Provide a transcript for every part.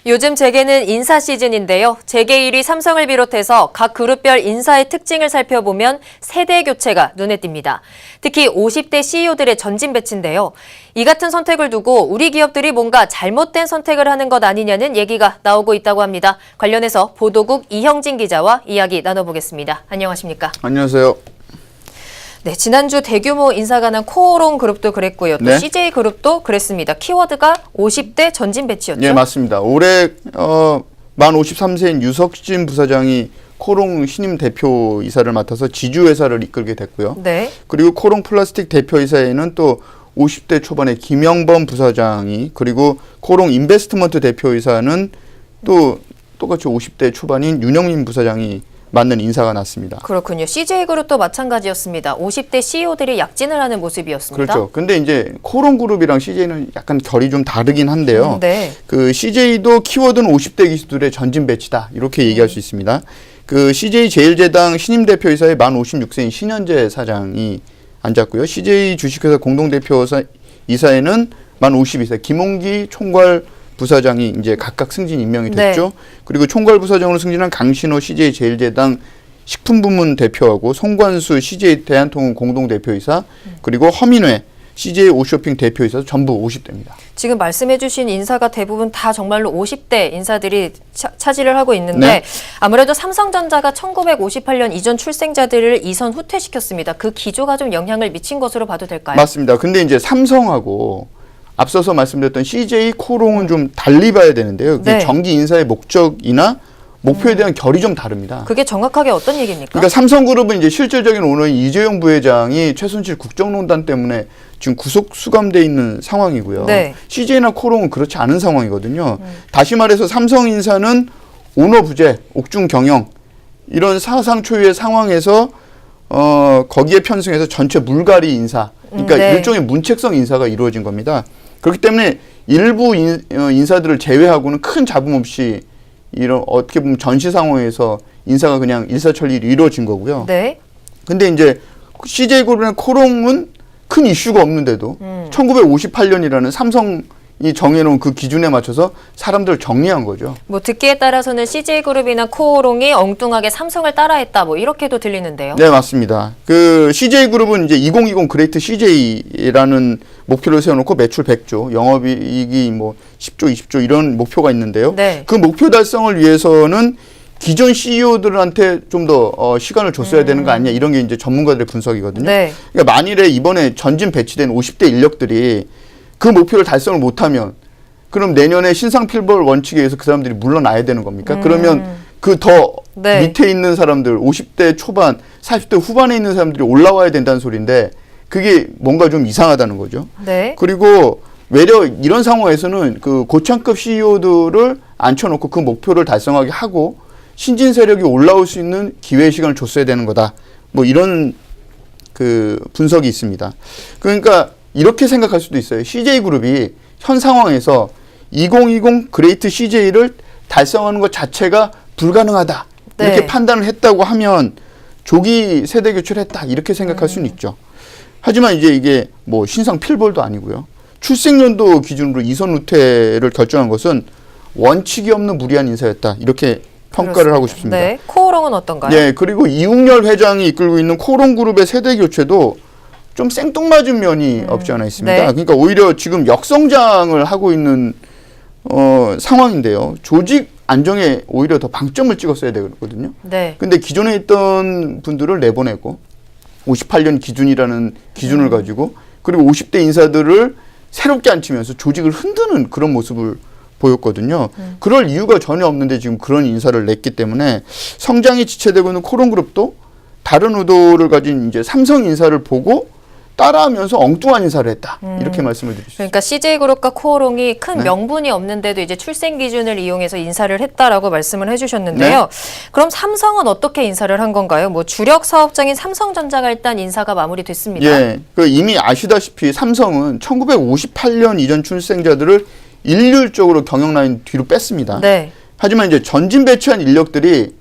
요즘 재계는 인사 시즌인데요. 재계 1위 삼성을 비롯해서 각 그룹별 인사의 특징을 살펴보면 세대 교체가 눈에 띕니다. 특히 50대 CEO들의 전진 배치인데요. 이 같은 선택을 두고 우리 기업들이 뭔가 잘못된 선택을 하는 것 아니냐는 얘기가 나오고 있다고 합니다. 관련해서 보도국 이형진 기자와 이야기 나눠보겠습니다. 안녕하십니까? 안녕하세요. 네, 지난주 대규모 인사가 난 코오롱 그룹도 그랬고요. 또 네. CJ 그룹도 그랬습니다. 키워드가 50대 전진 배치였죠? 네, 맞습니다. 올해 만 53세인 유석진 부사장이 코오롱 신임 대표이사를 맡아서 지주회사를 이끌게 됐고요. 네. 그리고 코오롱 플라스틱 대표이사에는 또 50대 초반의 김영범 부사장이, 그리고 코오롱 인베스트먼트 대표이사는 또 똑같이 50대 초반인 윤영민 부사장이 맞는 인사가 났습니다. 그렇군요. CJ그룹도 마찬가지였습니다. 50대 CEO들이 약진을 하는 모습이었습니다. 그렇죠. 근데 이제 코오롱 그룹이랑 CJ는 약간 결이 좀 다르긴 한데요. 네. 그 CJ도 키워드는 50대 기수들의 전진 배치다, 이렇게 얘기할 수 있습니다. 그 CJ 제일제당 신임 대표이사의 만 56세인 신현재 사장이 앉았고요. CJ 주식회사 공동대표 이사에는 만 52세 김홍기 총괄 부사장이 이제 각각 승진 임명이 됐죠. 네. 그리고 총괄 부사장으로 승진한 강신호 CJ 제일제당 식품부문 대표하고 송관수 CJ 대한통운 공동대표이사, 그리고 허민회 CJ 오쇼핑 대표이사 전부 50대입니다. 지금 말씀해 주신 인사가 대부분 다 정말로 50대 인사들이 차지를 하고 있는데, 네. 아무래도 삼성전자가 1958년 이전 출생자들을 이선 후퇴시켰습니다. 그 기조가 좀 영향을 미친 것으로 봐도 될까요? 맞습니다. 근데 이제 삼성하고 앞서서 말씀드렸던 CJ 코오롱은 좀 달리 봐야 되는데요. 네. 정기 인사의 목적이나 목표에 대한 결이 좀 다릅니다. 그게 정확하게 어떤 얘기입니까? 그러니까 삼성그룹은 이제 실질적인 오너인 이재용 부회장이 최순실 국정농단 때문에 지금 구속 수감돼 있는 상황이고요. 네. CJ나 코오롱은 그렇지 않은 상황이거든요. 다시 말해서 삼성 인사는 오너 부재, 옥중 경영, 이런 사상 초유의 상황에서 거기에 편승해서 전체 물갈이 인사, 그러니까 네. 일종의 문책성 인사가 이루어진 겁니다. 그렇기 때문에 일부 인사들을 제외하고는 큰 잡음 없이 이런 어떻게 보면 전시 상황에서 인사가 그냥 일사천리로 이루어진 거고요. 네. 근데 이제 CJ그룹이나 코오롱은 큰 이슈가 없는데도 1958년이라는 삼성이 정해놓은 그 기준에 맞춰서 사람들을 정리한 거죠. 뭐 듣기에 따라서는 CJ그룹이나 코오롱이 엉뚱하게 삼성을 따라했다, 뭐 이렇게도 들리는데요. 네, 맞습니다. 그 CJ그룹은 이제 2020 그레이트 CJ라는 목표를 세워놓고 매출 100조, 영업이익이 뭐 10조, 20조 이런 목표가 있는데요. 네. 그 목표 달성을 위해서는 기존 CEO들한테 좀 더 시간을 줬어야 되는 거 아니냐, 이런 게 이제 전문가들의 분석이거든요. 네. 그러니까 만일에 이번에 전진 배치된 50대 인력들이 그 목표를 달성을 못하면, 그럼 내년에 신상필벌 원칙에 의해서 그 사람들이 물러나야 되는 겁니까? 그러면 그 더 네. 밑에 있는 사람들, 50대 초반, 40대 후반에 있는 사람들이 올라와야 된다는 소리인데, 그게 뭔가 좀 이상하다는 거죠. 네. 그리고 외려 이런 상황에서는 그 고창급 CEO들을 앉혀놓고 그 목표를 달성하게 하고 신진 세력이 올라올 수 있는 기회의 시간을 줬어야 되는 거다, 뭐 이런 그 분석이 있습니다. 그러니까 이렇게 생각할 수도 있어요. CJ그룹이 현 상황에서 2020 그레이트 CJ를 달성하는 것 자체가 불가능하다, 네. 이렇게 판단을 했다고 하면 조기 세대 교체를 했다, 이렇게 생각할 수는 있죠. 하지만 이제 이게 뭐 신상 필벌도 아니고요. 출생연도 기준으로 이선 후퇴를 결정한 것은 원칙이 없는 무리한 인사였다, 이렇게 평가를 하고 싶습니다. 네. 코오롱은 어떤가요? 네, 그리고 이웅열 회장이 이끌고 있는 코오롱 그룹의 세대 교체도 좀 생뚱맞은 면이 없지 않아 있습니다. 네. 그러니까 오히려 지금 역성장을 하고 있는 상황인데요. 조직 안정에 오히려 더 방점을 찍었어야 되거든요. 네. 근데 기존에 있던 분들을 내보내고 58년 기준이라는 기준을 가지고, 그리고 50대 인사들을 새롭게 앉히면서 조직을 흔드는 그런 모습을 보였거든요. 그럴 이유가 전혀 없는데 지금 그런 인사를 냈기 때문에 성장이 지체되고 있는 코오롱 그룹도 다른 의도를 가진 이제 삼성 인사를 보고 따라하면서 엉뚱한 인사를 했다, 이렇게 말씀을 드릴 수 있습니다. 그러니까 CJ그룹과 코오롱이 큰 네. 명분이 없는데도 이제 출생 기준을 이용해서 인사를 했다라고 말씀을 해주셨는데요. 네. 그럼 삼성은 어떻게 인사를 한 건가요? 뭐 주력 사업장인 삼성전자가 일단 인사가 마무리됐습니다. 예, 그 이미 아시다시피 삼성은 1958년 이전 출생자들을 일률적으로 경영 라인 뒤로 뺐습니다. 네. 하지만 이제 전진 배치한 인력들이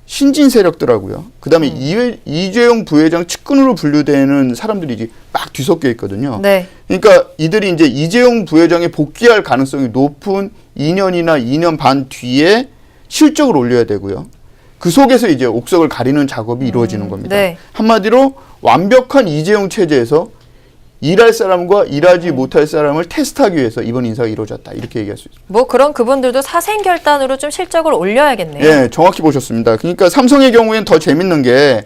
신진 세력들하고요. 그다음에 이재용 부회장 측근으로 분류되는 사람들이 이제 막 뒤섞여 있거든요. 네. 그러니까 이들이 이제 이재용 부회장에 복귀할 가능성이 높은 2년이나 2년 반 뒤에 실적을 올려야 되고요. 그 속에서 이제 옥석을 가리는 작업이 이루어지는 겁니다. 네. 한마디로 완벽한 이재용 체제에서 일할 사람과 일하지 못할 사람을 테스트하기 위해서 이번 인사가 이루어졌다. 이렇게 얘기할 수 있습니다. 뭐 그런 그분들도 사생결단으로 좀 실적을 올려야겠네요. 예, 정확히 보셨습니다. 그러니까 삼성의 경우에는 더 재밌는 게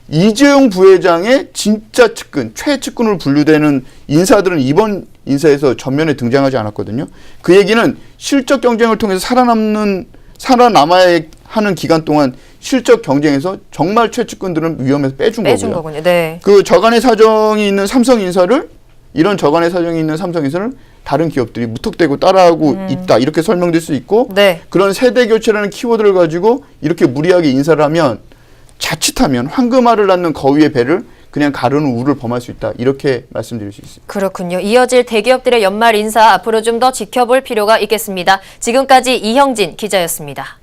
이재용 부회장의 진짜 측근, 최측근으로 분류되는 인사들은 이번 인사에서 전면에 등장하지 않았거든요. 그 얘기는 실적 경쟁을 통해서 살아남아야 하는 기간 동안 실적 경쟁에서 정말 최측근들은 위험해서 빼준 거고요. 거군요. 네. 그 저간의 사정이 있는 삼성 인사를 이런 저간의 사정이 있는 삼성 인사를 다른 기업들이 무턱대고 따라하고 있다. 이렇게 설명될 수 있고 네. 그런 세대 교체라는 키워드를 가지고 이렇게 무리하게 인사를 하면 자칫하면 황금알을 낳는 거위의 배를 그냥 가르는 우를 범할 수 있다. 이렇게 말씀드릴 수 있습니다. 그렇군요. 이어질 대기업들의 연말 인사 앞으로 좀 더 지켜볼 필요가 있겠습니다. 지금까지 이형진 기자였습니다.